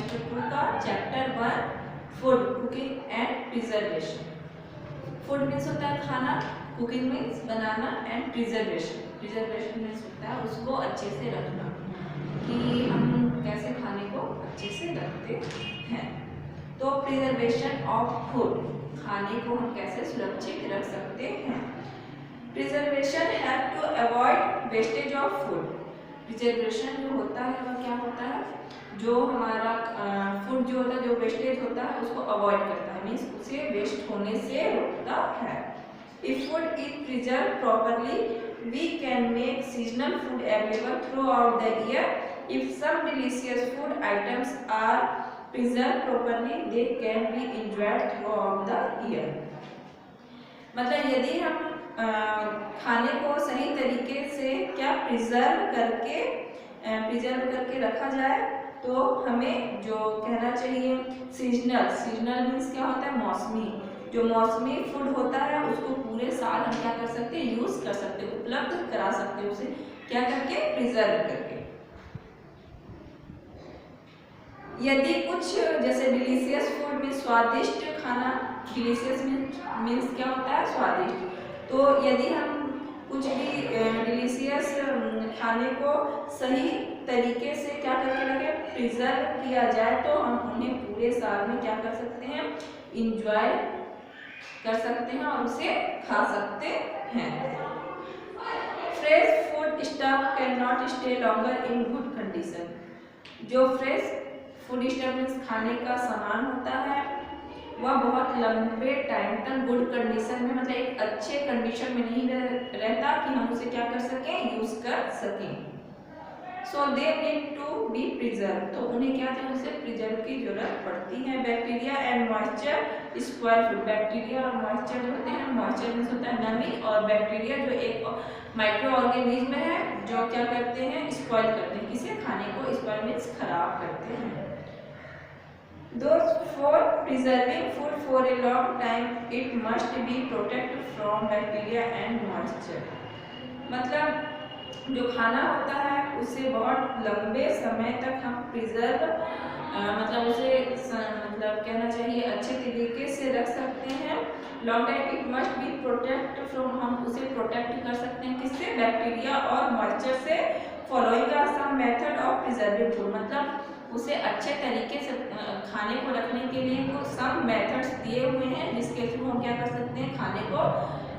Semester 2 का chapter 1 food cooking and preservation. Food means होता है खाना, cooking means banana and preservation. Preservation means होता है उसको अच्छे से रखना, कि हम कैसे खाने को अच्छे से रखते हैं। तो प्रिजर्वेशन ऑफ फूड, खाने को हम कैसे सुरक्षित रख सकते हैं। Preservation help to avoid wastage of food. Preservation जो होता है वह क्या होता है, जो हमारा फूड जो होता है, जो वेस्टेज होता है उसको अवॉइड करता है, मीन्स उसे वेस्ट होने से रोकता है। If food is preserve properly we can make seasonal food available throughout the year. If some delicious food items are preserve properly they can be enjoyed throughout the year. मतलब यदि हम खाने को सही तरीके से क्या preserve करके रखा जाए तो हमें जो कहना चाहिए सीजनल मीन्स क्या होता है, मौसमी। जो मौसमी फूड होता है उसको पूरे साल हम क्या कर सकते हैं, यूज कर सकते हैं, उपलब्ध करा सकते हैं, उसे क्या करके, प्रिजर्व करके। यदि कुछ जैसे डिलीशियस फूड में स्वादिष्ट खाना, डिलीशियस मीन्स क्या होता है, स्वादिष्ट। तो यदि हम कुछ भी डिलीशियस खाने को सही तरीके से क्या करके रखें, प्रिजर्व किया जाए तो हम उन्हें पूरे साल में क्या कर सकते हैं, इंजॉय कर सकते हैं और उसे खा सकते हैं। Fresh food stuff can not stay longer in good condition. जो फ्रेश फूड स्टफ मीन्स खाने का सामान होता है वह बहुत लंबे टाइम तक गुड कंडीशन में, मतलब एक अच्छे कंडीशन में नहीं रहता कि हम उसे क्या कर सकें, यूज कर सकें। So they need to be preserve, तो उन्हें क्या है, उसे प्रिजर्व की जरूरत पड़ती है। Bacteria and moisture spoil food. Bacteria और मॉइस्चर जो होते हैं, मॉइस्चर मीन्स होता है नमी, और बैक्टीरिया जो एक माइक्रो ऑर्गेनिज्म है जो क्या करते हैं, स्पॉइल करते हैं, किसे, खाने को। स्पॉइल मीन्स खराब करते हैं। Those for preserving food for a long time, it must be protected from bacteria and moisture. मतलब जो खाना होता है उसे बहुत लंबे समय तक हम प्रिजर्व मतलब उसे मतलब कहना चाहिए अच्छे तरीके से रख सकते हैं। Long time it must be protect from, हम उसे प्रोटेक्ट कर सकते हैं किससे, बैक्टीरिया और मॉइस्चर से। Following are some method of preserving food, मतलब उसे अच्छे तरीके से खाने को रखने के लिए कुछ सम मेथड्स दिए हुए हैं जिसके थ्रू हम क्या कर सकते हैं, खाने को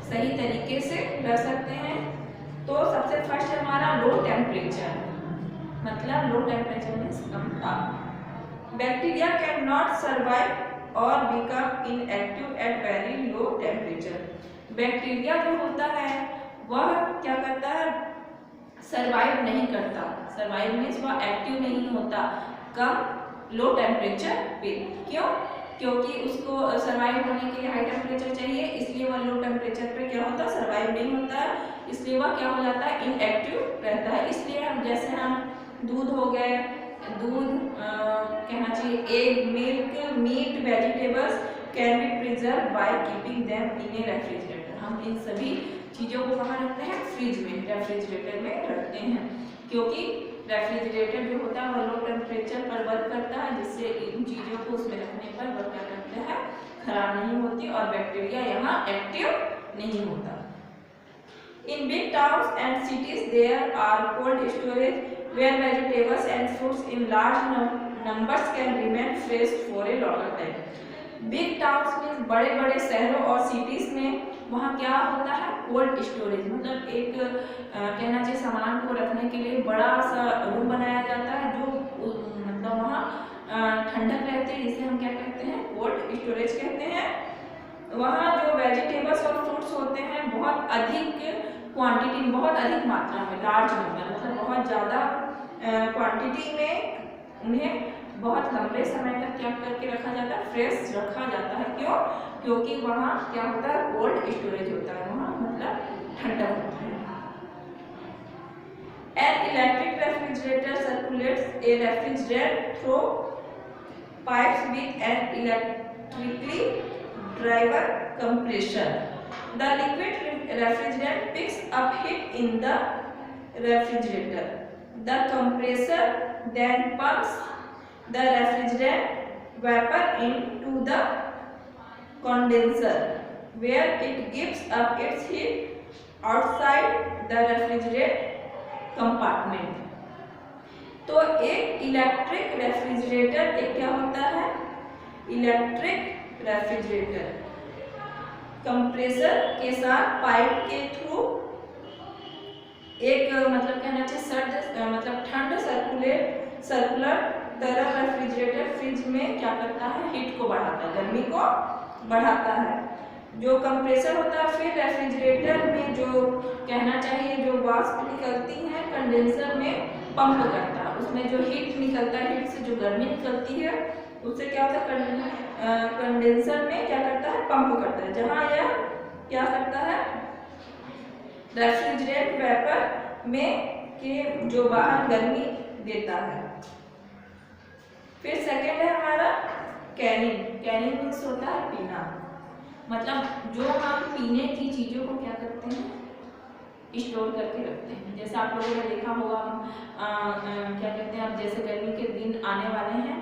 सही तरीके से रख सकते हैं। तो सबसे फर्स्ट है हमारा लो टेम्परेचर, मतलब लो टेम्परेचर मीन्स कम ताप। Bacteria can not survive or become inactive at very low temperature. Bacteria जो होता है वह क्या करता है, सर्वाइव नहीं करता। सर्वाइव मीन्स वह एक्टिव नहीं होता कम लो टेम्परेचर पे। क्यों, क्योंकि उसको सर्वाइव होने के लिए हाई टेम्परेचर चाहिए, इसलिए वह लो टेम्परेचर पे क्या होता है, सर्वाइव नहीं होता है, इसलिए वह क्या हो जाता है, इनएक्टिव रहता है। इसलिए हम जैसे हम दूध हो गए, दूध कहना चाहिए, egg, milk, meat, vegetables can be preserve by keeping them in a refrigerator. हम इन सभी चीज़ों को कहाँ रखते हैं, फ्रिज में, रेफ्रिजरेटर में रखते हैं, क्योंकि रेफ्रिजरेटर जो होता है वह लो टेम्परेचर पर वर्क करता है, जिससे इन चीज़ों को उसमें रखने पर वह क्या करता है, खराब नहीं होती और बैक्टीरिया यहाँ एक्टिव नहीं होता। In big towns and cities there are cold storage where vegetables and fruits in large numbers can remain fresh for a longer time. Big towns means बड़े बड़े शहरों और सिटीज में वहाँ क्या होता है, कोल्ड स्टोरेज, मतलब एक कहना चाहिए सामान को रखने के लिए बड़ा सा रूम बनाया जाता है जो मतलब वहाँ ठंडक रहती है, जिसे हम क्या कहते हैं, कोल्ड स्टोरेज कहते हैं। वहाँ जो वेजिटेबल्स और फ्रूट्स होते हैं बहुत अधिक क्वांटिटी में, बहुत अधिक मात्रा में, लार्ज नंबर, मतलब बहुत ज़्यादा क्वांटिटी में उन्हें बहुत लंबे समय तक क्या करके रखा जाता है, फ्रेश रखा जाता है। क्यों, क्योंकि वहाँ क्या होता है, कोल्ड स्टोरेज होता है, वहाँ मतलब ठंडा होता है। An electric refrigerator circulates a refrigerant through pipes with an electrically driven compressor. The liquid refrigerant picks up heat in the refrigerator. The compressor then pumps the refrigerant vapor into the condenser where it gives up its heat outside the refrigerant compartment. तो एक electric refrigerator एक क्या होता है, electric refrigerator compressor के साथ pipe के through एक मतलब कहना चाहिए मतलब ठंड सर्कुलर तरल रेफ्रिजरेटर फ्रिज में क्या करता है, हीट को बढ़ाता है, गर्मी को बढ़ाता है। जो कंप्रेसर होता है फिर रेफ्रिजरेटर में जो कहना चाहिए जो वाष्प निकलती है कंडेंसर में पंप करता है, उसमें जो हीट निकलता है, हीट से जो गर्मी निकलती है उससे क्या होता है, कंडेंसर में क्या करता है, पंप करता है, जहाँ यह क्या करता है, रेफ्रिजरेंट वेपर में के जो बाहर गर्मी देता है। फिर सेकेंड है हमारा कैनिंग। कैनिंग मीन्स होता है पीना, मतलब जो हम पीने की चीज़ों को क्या करते हैं, स्टोर करके रखते हैं। जैसे आप लोगों ने देखा होगा क्या कहते हैं, अब जैसे गर्मी के दिन आने वाले हैं,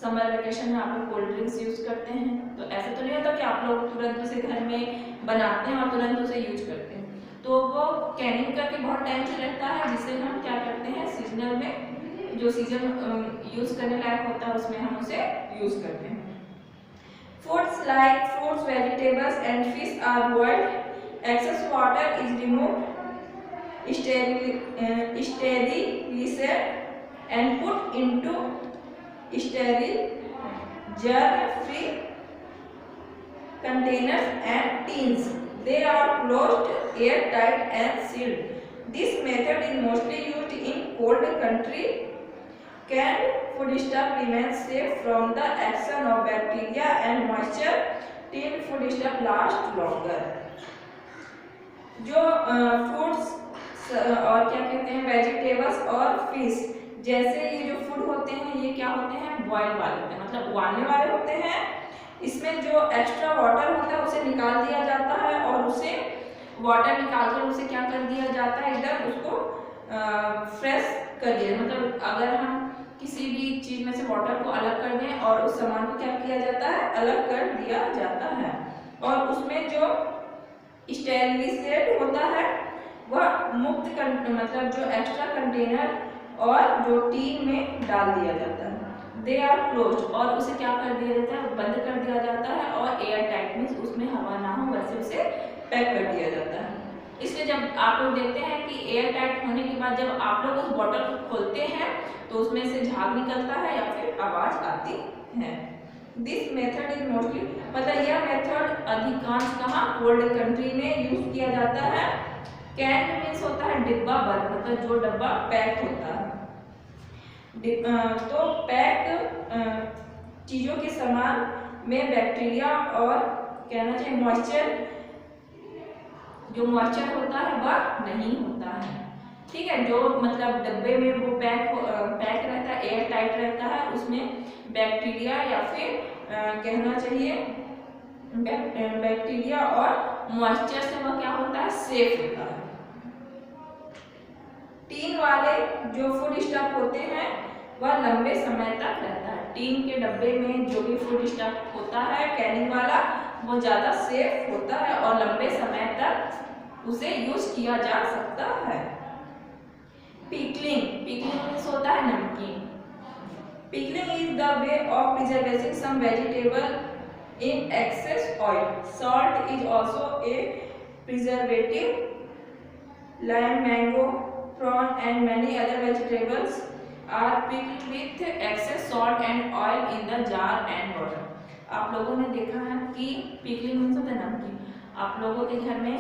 समर वेकेशन में आप लोग कोल्ड ड्रिंक्स यूज़ करते हैं, तो ऐसा तो नहीं होता कि आप लोग तुरंत उसे घर में बनाते हैं और तुरंत उसे यूज करते हैं, तो वो कैनिंग करके बहुत टाइम से रहता है, जिसे हम क्या करते हैं, सीजनल में जो सीजन यूज़ करने लायक होता है उसमें हम उसे यूज़ करते हैं। Foods like fruits, vegetables and fish are boiled, excess water is removed, sterilized and put into sterile germ-free containers and tins. They are closed, airtight and sealed. This method is mostly used in cold country. Canned foodstuff remains safe from the action of bacteria and moisture. Tinned foodstuff last longer. जो fruits और क्या कहते हैं, vegetables और fish जैसे ये जो food होते हैं, ये क्या होते हैं, बॉयल वाले होते हैं, मतलब उबालने वाले होते हैं। इसमें जो एक्स्ट्रा वाटर होता है उसे निकाल दिया जाता है और उसे वाटर निकाल कर उसे क्या कर दिया जाता है, एकदम उसको फ्रेश कर दिया। मतलब अगर हम किसी भी चीज़ में से वाटर को अलग कर दें और उस सामान को क्या किया जाता है, अलग कर दिया जाता है, और उसमें जो स्टेरिलाइज्ड होता है वह मुक्त मतलब जो एक्स्ट्रा कंटेनर और जो टीन में डाल दिया जाता है। दे आर क्लोज, और उसे क्या कर दिया जाता है, बंद कर दिया जाता है, और एयर टाइट मीन्स उसमें हवा ना हो वैसे उसे पैक कर दिया जाता है। इसलिए जब आप लोग देखते हैं कि एयर टाइट होने के बाद जब आप लोग उस बॉटल को खोलते हैं तो उसमें से झाग निकलता है या फिर आवाज़ आती है। दिस मेथड इज मोस्टली, मतलब यह मेथड अधिकांश कहाँ, कोल्ड कंट्री में यूज किया जाता है। कैन मीन्स होता है डिब्बा बंद, मतलब जो डब्बा पैक होता है। तो पैक चीज़ों के सामान में बैक्टीरिया और कहना चाहिए मॉइस्चर, जो मॉइस्चर होता है वह नहीं होता है, ठीक है। जो मतलब डब्बे में वो पैक रहता है, एयर टाइट रहता है, उसमें बैक्टीरिया या फिर कहना चाहिए बैक्टीरिया और मॉइस्चर से वह क्या होता है, सेफ होता है। टीन वाले जो फूड स्टफ होते हैं वह लंबे समय तक रहता है। टीन के डब्बे में जो भी फूड स्टफ होता है कैनिंग वाला, वो ज़्यादा सेफ होता है और लंबे समय तक उसे यूज किया जा सकता है। पिकलिंग, पिकलिंग मीन्स होता है नमकीन। Pickling is the way of preservating some vegetable in excess oil. Salt is also a preservative. Lime, mango, prawn and many other vegetables are picked with excess salt and oil in the jar and bottle. आप लोगों ने देखा है कि pickling means होता है नमकीन। आप लोगों के घर में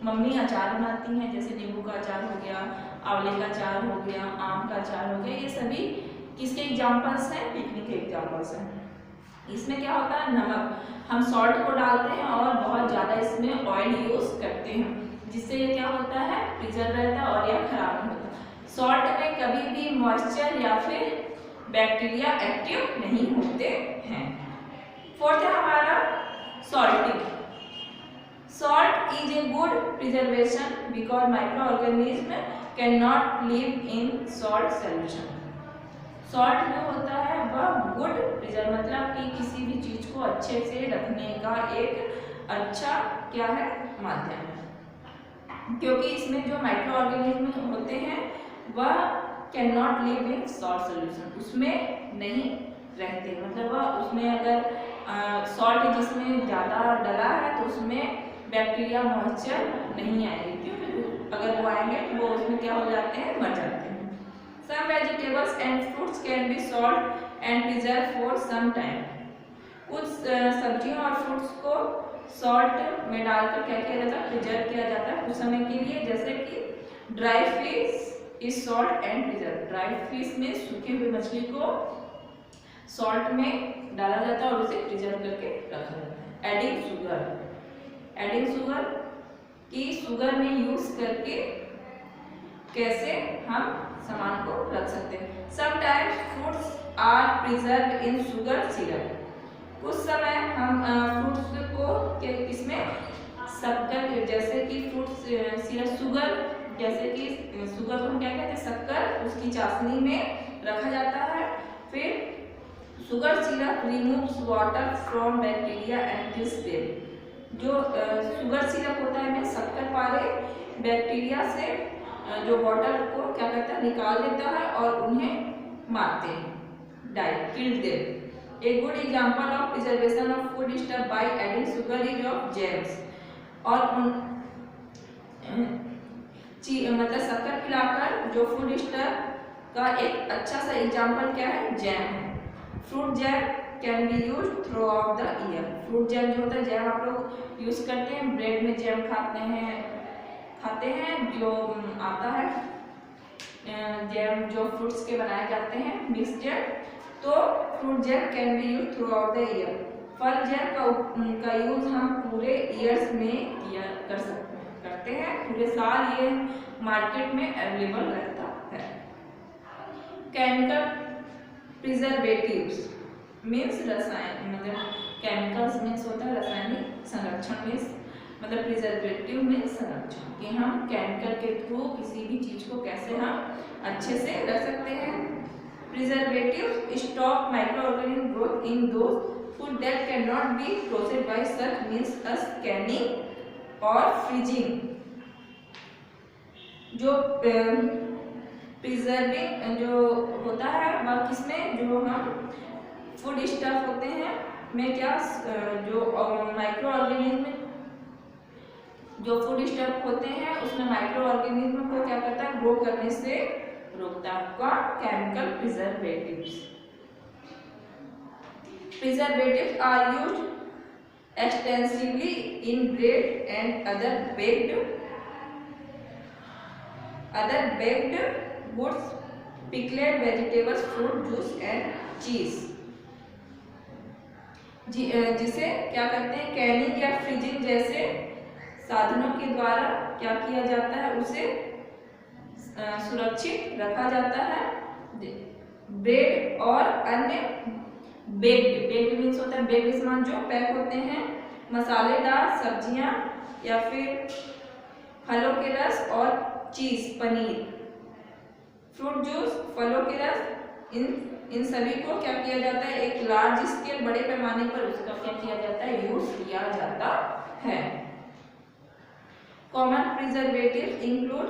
मम्मी अचार बनाती हैं, जैसे नींबू का अचार हो गया, आंवले का अचार हो गया, आम का अचार हो गया, ये सभी किसके एग्जाम्पल्स हैं, पिकलिंग के एग्जाम्पल्स हैं। इसमें क्या होता है, नमक, हम सॉल्ट को डालते हैं और बहुत ज़्यादा इसमें ऑयल यूज़ करते हैं, जिससे ये क्या होता है, प्रिजर्व रहता है और यह खराब नहीं होता। सॉल्ट में कभी भी मॉइस्चर या फिर बैक्टीरिया एक्टिव नहीं होते हैं। फोर्थ है हमारा salting. Salt is a good preservation because micro organism can not live in salt solution. Salt जो होता है वह गुड प्रिजर्व मतलब कि किसी भी चीज को अच्छे से रखने का एक अच्छा क्या है माध्यम है, क्योंकि इसमें जो माइक्रो ऑर्गेनिज्म होते हैं वह can not live in salt solution, उसमें नहीं रहते, मतलब वह उसमें अगर सॉल्ट जिसमें ज़्यादा डला है तो उसमें बैक्टीरिया मॉइस्चर नहीं आएंगे, क्योंकि अगर वो आएंगे तो वो उसमें क्या हो जाते हैं, मर जाते हैं। Some vegetables and fruits can be salt and preserved for some time. कुछ सब्जियों और फ्रूट्स को सॉल्ट में डालकर क्या किया जाता है, प्रिजर्व किया जाता है कुछ समय के लिए, जैसे कि dry fish is salt and preserve. Dry fish में सूखी हुई मछली को सॉल्ट में डाला जाता है और उसे प्रिजर्व करके रखा जाता है। एडिंग शुगर की शुगर में यूज करके कैसे हम सामान को रख सकते हैं। Sometimes fruits are preserve in sugar syrup, कुछ समय हम फ्रूट्स को इसमें शक्कर, जैसे कि फ्रूट्स सिरप शुगर, जैसे कि शुगर को हम क्या कहते हैं, शक्कर, उसकी चाशनी में रखा जाता है। फिर sugar syrup removes water from bacteria and kills them. जो शुगर सिरप होता है में शक्कर पारे बैक्टीरिया से जो वाटर को क्या करता है, निकाल देता है और उन्हें मारते हैं, kill them. A good example of preservation of food stuff by adding sugar is of jams। और मतलब शक्कर पिलाकर जो फूड स्टफ का एक अच्छा सा एग्जाम्पल क्या है, जैम है। Fruit jam can be use through out the year. Fruit jam जो होता है, जैम आप लोग यूज करते हैं, ब्रेड में जैम खाते हैं जो आता है जैम जो फ्रूट्स के बनाए जाते हैं, मिक्स जैम। तो fruit jam can be use through out the year. फल जैम का यूज हम पूरे ईयर्स में करते हैं, पूरे साल ये मार्केट में अवेलेबल रहता है। केमिकल प्रिजर्वेटिव्स मीन्स रसायन, मतलब केमिकल्स मीन्स होता है रासायनिक संरक्षण, मीन्स मतलब प्रिजर्वेटिव में संरक्षण, कि हम केमिकल के थ्रू किसी भी चीज को कैसे हम अच्छे से रख सकते हैं। Preservatives stop micro organism growth in those food that can not be processed bye such means a scanning और फ्रीजिंग। जो प्रिजर्विंग जो होता है वह किसमें, जो हम फूड स्टफ होते हैं में क्या जो माइक्रो ऑर्गेनिज्म जो फूड स्टफ होते हैं उसमें माइक्रो ऑर्गेनिज्म को क्या करता है, ग्रो करने से रोकता है। कौन, chemical preservatives. Preservatives are used extensively in bread and other baked goods, pickled vegetables, fruit juice and cheese। जिसे क्या करते हैं, कैनिंग या फ्रीजिंग जैसे साधनों के द्वारा क्या किया जाता है, उसे सुरक्षित रखा जाता है। ब्रेड और अन्य बेक्ड मीन्स होता है बेक्ड सामान जो पैक होते हैं, मसालेदार सब्जियां या फिर फलों के रस और चीज, पनीर, फ्रूट जूस, फलों के रस, इन सभी को क्या किया जाता है, एक लार्ज स्केल बड़े पैमाने पर उसका क्या किया जाता है, यूज किया जाता है। कॉमन प्रिजर्वेटिव इंक्लूड,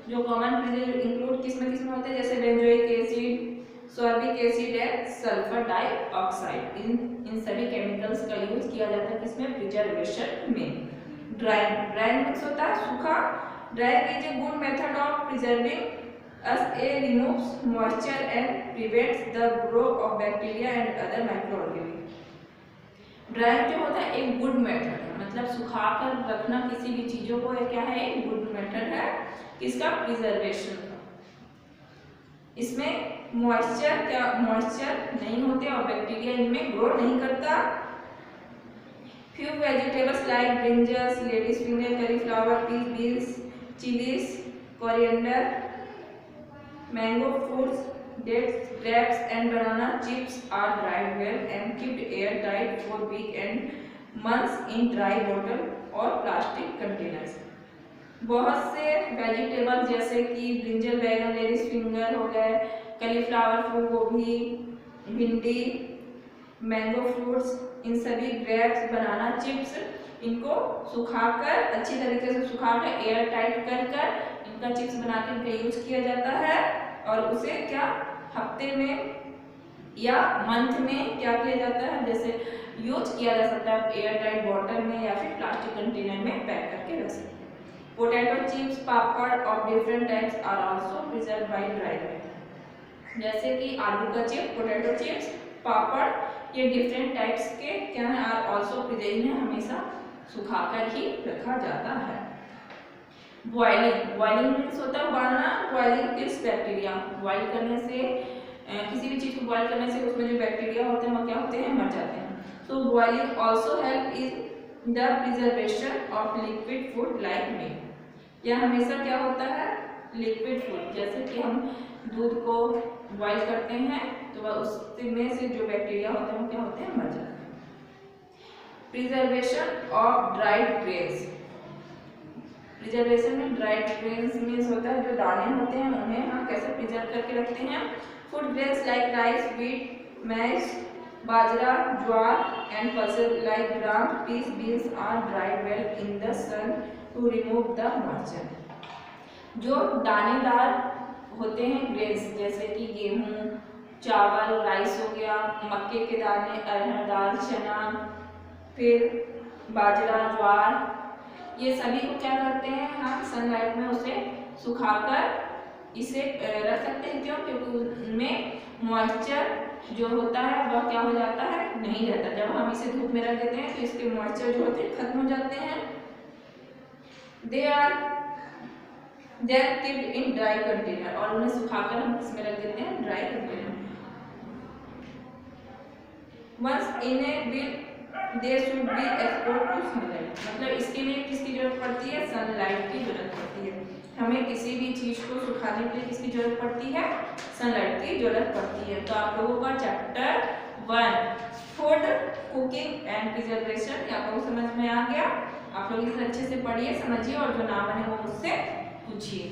जो कॉमन प्रिजर्वेटिव इंक्लूड किसमें होते हैं, जैसे benzoic acid, sorbic acid and sulphur dioxide. इन सभी केमिकल्स का यूज किया जाता है किसमें, प्रिजर्वेशन में। ड्राइंग मीन्स होता है सूखा। Drawing is a good method of preserving as it removes moisture and prevents the growth of bacteria and other microorganisms। Drawing जो होता है एक गुड मेथड है, मतलब सुखाकर रखना किसी भी चीजों को, क्या है, एक गुड मेथड है किसका, प्रिजर्वेशन का। इसमें मॉइस्चर नहीं होते और बैक्टीरिया इनमें ग्रो नहीं करता। Few vegetables like brinjals, ladies finger, cauliflower, peas, beans, chillies, coriander, mango fruits, dates, grapes and banana chips are dried well and kept airtight for weeks and months in dry bottle और plastic containers। बहुत से vegetable जैसे कि brinjal, बैगन, ladies finger हो गए, cauliflower, फूल गोभी, भिंडी, मैंगो फ्रूट्स, इन सभी ग्रेप्स, बनाना चिप्स, इनको सुखाकर अच्छी तरीके से सुखाकर एयर टाइट कर इनका चिप्स बनाकर इनका यूज किया जाता है। और उसे क्या हफ्ते में या मंथ में क्या किया जाता है, जैसे यूज किया जा सकता है एयर टाइट बॉटल में या फिर प्लास्टिक कंटेनर में पैक करके रख सकते हैं। Potato chips, papad of different types are also preserve by drying. जैसे कि आलू का चिप्स, पोटैटो चिप्स, पापड़, ये डिफरेंट टाइप्स के क्या है, आर आल्सो प्रिजर्व, इन्हें हमेशा सुखाकर ही रखा जाता है। बॉइलिंग, बॉइलिंग मीन्स होता है उबालना, बॉइलिंग किल्स बैक्टीरिया, बॉइल करने से किसी भी चीज को बॉइल करने से उसमें जो बैक्टीरिया होते हैं वो क्या होते हैं, मर जाते हैं। सो boiling also help in the preservation of liquid food like milk. यह हमेशा क्या होता है, लिक्विड फूड, जैसे कि हम दूध को बॉइल करते हैं तो वह उसमें से जो बैक्टीरिया होते हैं वो क्या होते हैं, मर जाते हैं। Preservation of dried grains, preservation में ड्राइड ग्रेन्स मीन्स होता है जो दाने होते हैं उन्हें हम कैसे प्रिजर्व करके रखते हैं। Food grains like rice, wheat, maize, bajra, jowar and pulses like gram, peas, beans are dried well in the sun to remove the moisture. जो दानेदार होते हैं ग्रेन्स, जैसे कि गेहूं, चावल, राइस हो गया, मक्के के दाने, अरहर दाल, चना, फिर बाजरा, ज्वार, ये सभी को क्या करते हैं हम सनलाइट में उसे सुखाकर इसे रख सकते हैं। क्यों? क्योंकि उनमें मॉइस्चर जो होता है वह क्या हो जाता है, नहीं रहता। जब हम इसे धूप में रख देते हैं तो इसके मॉइस्चर जो होते हैं खत्म हो जाते हैं। They are keeped in dry container, और उन्हें सुखाकर हम इसमें रख देते हैं dry container. Once in a while they should be expose to sunlight, मतलब इसके लिए किसकी जरूरत पड़ती है, सनलाइट की जरूरत पड़ती है। हमें किसी भी चीज को सुखाने के लिए किसकी जरूरत पड़ती है, सनलाइट की जरूरत पड़ती है। तो आप लोगों का chapter 1 food, cooking and preservation आप लोगों को समझ में आ गया। आप लोग इसे अच्छे से पढ़िए, समझिए, और जो ना बने वो मुझसे पूछिए।